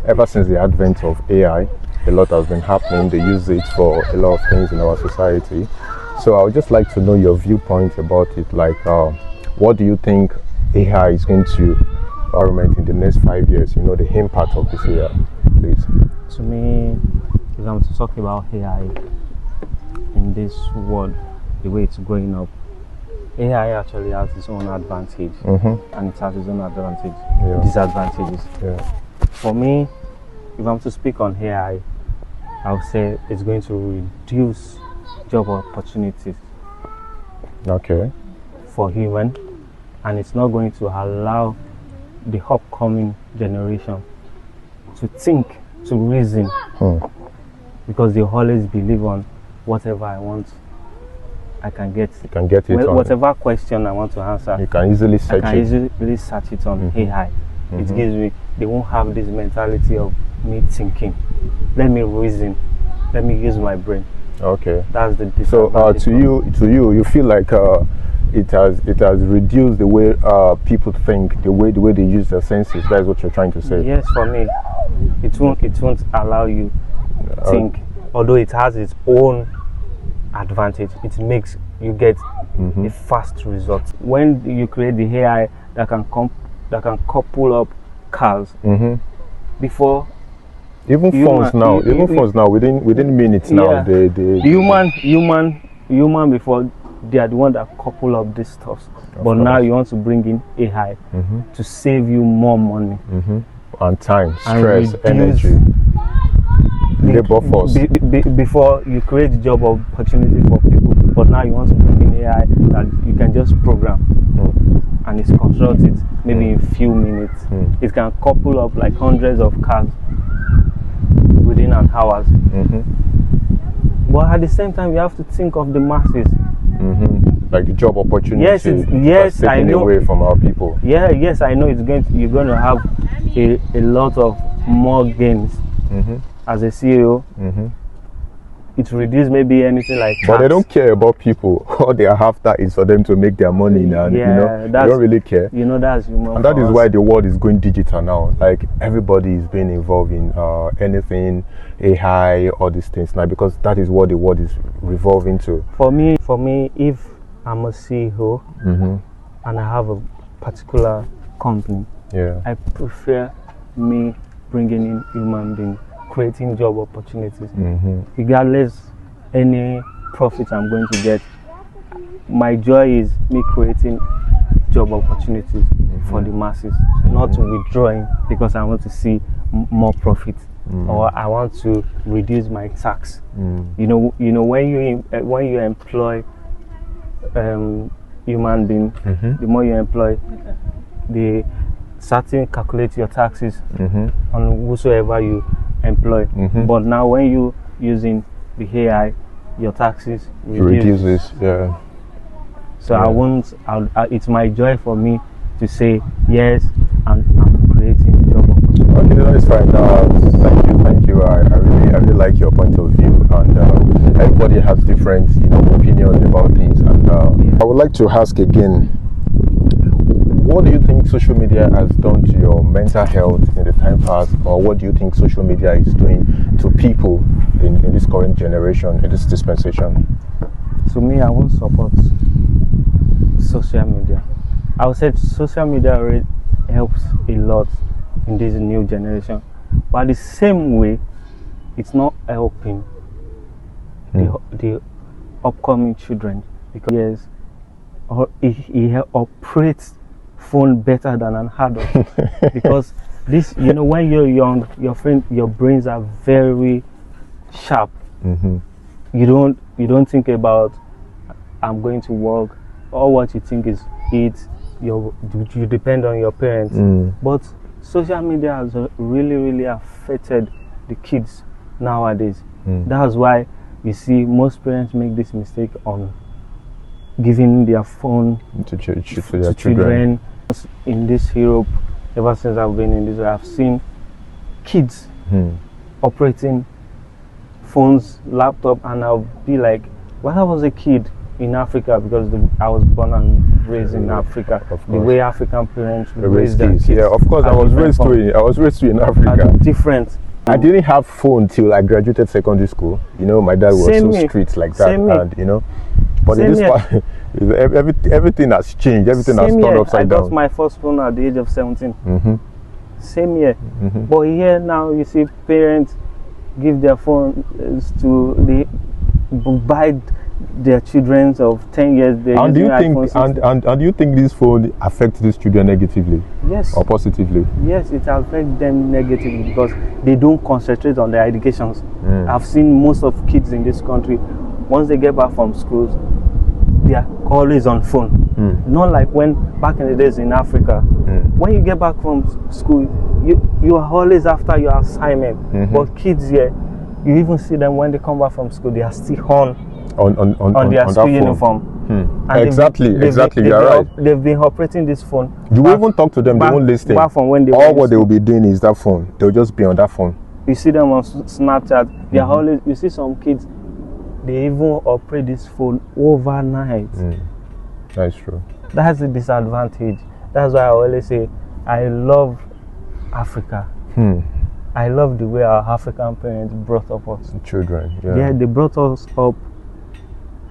ever since the advent of AI, a lot has been happening. They use it for a lot of things in our society. So I would just like to know your viewpoint about it. Like, what do you think AI is going to environment in the next 5 years? You know, the impact of this AI, please. To me, if I'm to talk about AI in this world, the way it's growing up, AI actually has its own advantage, and it has its own disadvantages. Yeah. For me, if I'm to speak on AI, I would say it's going to reduce job opportunities Okay. for human, and it's not going to allow the upcoming generation to think, to reason, because they always believe on whatever I want, I can get. You can get it on whatever question I want to answer, you can easily search I can it. easily search it on AI. It gives me, they won't have this mentality of me thinking. Let me reason. Let me use my brain. Okay. That's the So disadvantage. to you feel like it has reduced the way people think, the way they use their senses. That is what you're trying to say. Yes, for me, it won't allow you think. Although it has its own advantage, it makes you get a fast result. When you create the AI that can couple up cars, before Even phones now within minutes now they human before, they are the one that couple up this stuff. But now you want to bring in AI to save you more money and time, and stress, energy, labor force. Before you create job opportunity for people, but now you want to bring in AI that you can just program and it's constructed maybe in few minutes. It can couple up like hundreds of cars within an hour. But at the same time, you have to think of the masses. Like the job opportunity. Yes, I know. Away from our people. Yes, I know. You're going to have a lot of more gains as a CEO. It reduces maybe anything like tax. But they don't care about people. All they are after is for them to make their money now. They don't really care. That's human. And that is why the world is going digital now. Like everybody is being involved in anything, AI, all these things now, because that is what the world is revolving to. For me, if I'm a CEO and I have a particular company, I prefer me bringing in human beings, creating job opportunities. Regardless any profit I'm going to get, my joy is me creating job opportunities for the masses, not withdrawing because I want to see more profit or I want to reduce my tax. You know when you employ human being, the more you employ, the certain calculate your taxes on whosoever you employ. But now when you using the AI, your taxes reduces. So it's my joy for me to say yes, and I'm creating job opportunities. Okay, that's fine. Thank you. I really like your point of view, and everybody has different opinions about things. And I would like to ask again, what do you think social media has done to your mental health in the time past, or what do you think social media is doing to people in this current generation, in this dispensation? To me, I won't support social media. I would say social media really helps a lot in this new generation, but the same way, it's not helping the upcoming children, because he operates phone better than an adult. Because this, when you're young, your brains are very sharp. You don't think about I'm going to work. All what you think is eat. You depend on your parents. But social media has really affected the kids nowadays. That's why you see most parents make this mistake on giving their phone to their children. In this Europe, ever since I've been in this, I've seen kids operating phones, laptop, and I'll be like, when I was a kid in Africa, because I was born and raised in Africa, Of the course. way African parents The raise their kids. kids. Yeah, of course. I are was different raised to in are Africa. different. I didn't have phone till I graduated secondary school. You know, my dad was Same so here. strict like that, Same here. and you know. But Same in this here. part, everything has changed. Everything has Same turned year, I upside got down. my first phone at the age of 17. Mm-hmm. Same year. Mm-hmm. But here now you see parents give their phones to buy their children of 10 years. And do you think and do you think this phone affects these children negatively Yes. or positively? Yes, it affects them negatively because they don't concentrate on their educations. Mm. I've seen most of kids in this country, once they get back from schools, they are always on phone. Mm. Not like when back in the days in Africa, when you get back from school, you are always after your assignment. Mhm. But kids here, you even see them when they come back from school, they are still on their that school phone. uniform. Hmm. And Exactly, they've you are right. They've been operating this phone. You back- won't talk to them, back- they won't listen. Back from when they were All in what they school. will be doing is that phone. They'll just be on that phone. You see them on Snapchat. They Mm-hmm. are always. You see some kids, they even operate this phone overnight. That's true. That's the disadvantage. That's why I always say I love Africa. I love the way our African parents brought up us. Children, yeah. Yeah, they brought us up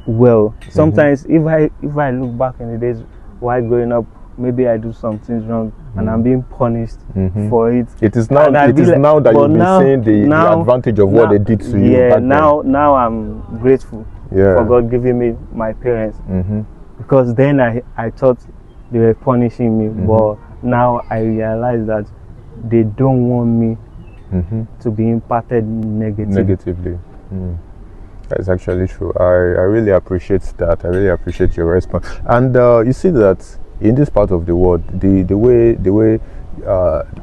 well. Sometimes if I look back in the days while growing up, maybe I do some things wrong and I'm being punished for it. It is now. And I It be is like- now that but you've been now- seeing the advantage of what they did to you. Yeah, back now I'm grateful Yeah. for God giving me my parents, Then. because then I thought they were punishing me, but now I realize that they don't want me to be impacted Negatively. That's actually true. I really appreciate that. I really appreciate your response. And you see that in this part of the world, the way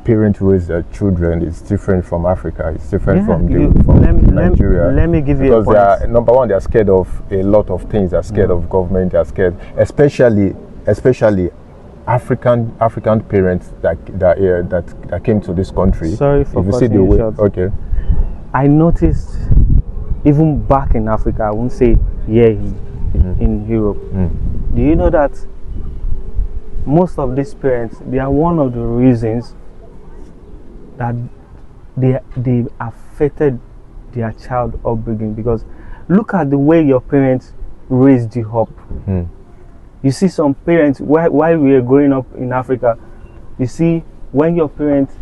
parents raise their children is different from Africa. It's different from Nigeria. Let me give you a Because point. they are, number one, they are scared of a lot of things. They are scared of government. They are scared, especially African parents that came to this country. Sorry for if you see cutting the you way, short. okay. I noticed even back in Africa, I won't say here in Europe. Do you know that most of these parents, they are one of the reasons that they affected their child upbringing? Because look at the way your parents raised you up. You see some parents, while we were growing up in Africa, you see when your parents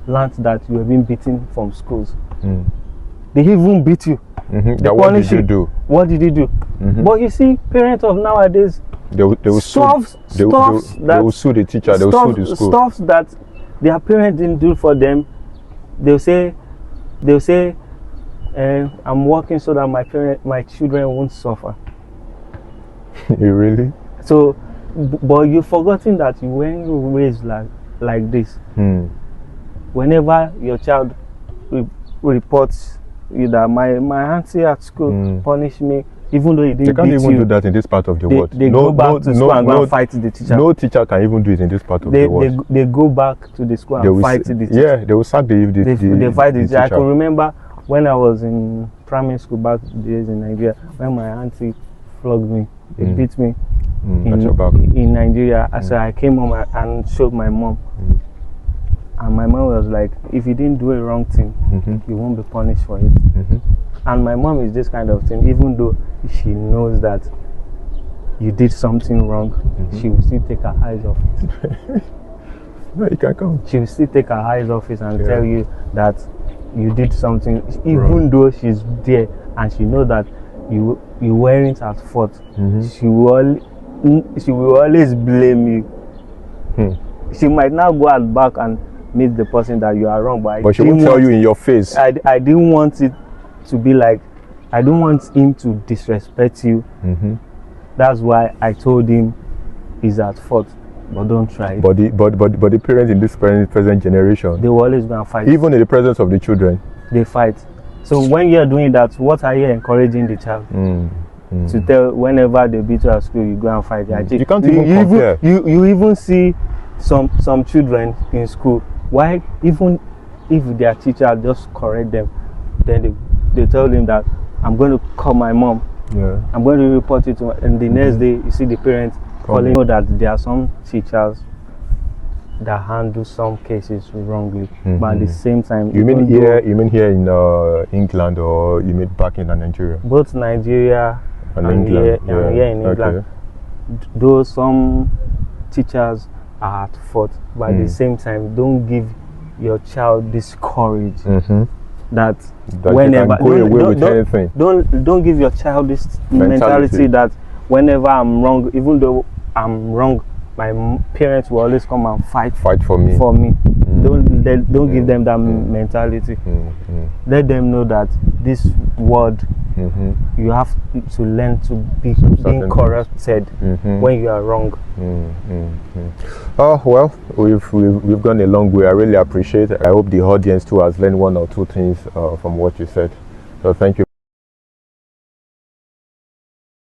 learned that you were being beaten from schools, they even beat you. They Now, what did punish you do? What did you do? But you see, parents of nowadays, They will sue. They will sue the teacher. They will sue the school. stuff that their parents didn't do for them. They'll say, I'm working so that my children won't suffer. You really? So, but you've forgotten that when you raise like this, whenever your child reports you that my auntie at school punished me, even though he didn't They can't beat even you, do that in this part of the world. they go back to school and go and fight the teacher. No teacher can even do it in this part of the world. They go back to the school They and will fight s- the teacher. Yeah, they will sack the They fight the teacher. I teacher. can remember when I was in primary school back days in Nigeria, when my auntie flogged me, they beat me at your back. in Nigeria. So I came home and showed my mom. And my mom was like, if you didn't do a wrong thing, you won't be punished for it. And my mom is this kind of thing, even though she knows that you did something wrong, she will still take her eyes off it. No, you can come. She will still take her eyes off it and Yeah. tell you that you did something, even though she's there and she knows that you weren't at fault. She will always blame you. She might now go out back and meet the person that you are wrong, but But she won't tell you in your face. I didn't want it to be like, I don't want him to disrespect you. That's why I told him he's at fault, but don't try it. But the parents in this present generation, They will always go and fight. even in the presence of the children, They fight. So when you're doing that, what are you encouraging the child to tell? Whenever they beat you at school, you go and fight. You can't even compare. You even see some children in school. Why, even if their teacher just correct them, then they tell them that I'm going to call my mom. yeah, I'm going to report it to, and the next day you see the parents calling. Know that there are some teachers that handle some cases wrongly, but at the same time, You mean here in England, or you mean back in Nigeria? both Nigeria And and England, here in England, okay. though some teachers are at fault, but at the same time, don't give your child this courage that That whenever you can go away with anything. don't give your child this Mentality. mentality that whenever I'm wrong, even though I'm wrong, my parents will always come and fight Fight for me. Don't give them that mentality. Let them know that this world, you have to learn to be being corrected when you are wrong. Oh well, we've gone a long way. I really appreciate it. I hope the audience too has learned one or two things from what you said. So thank you.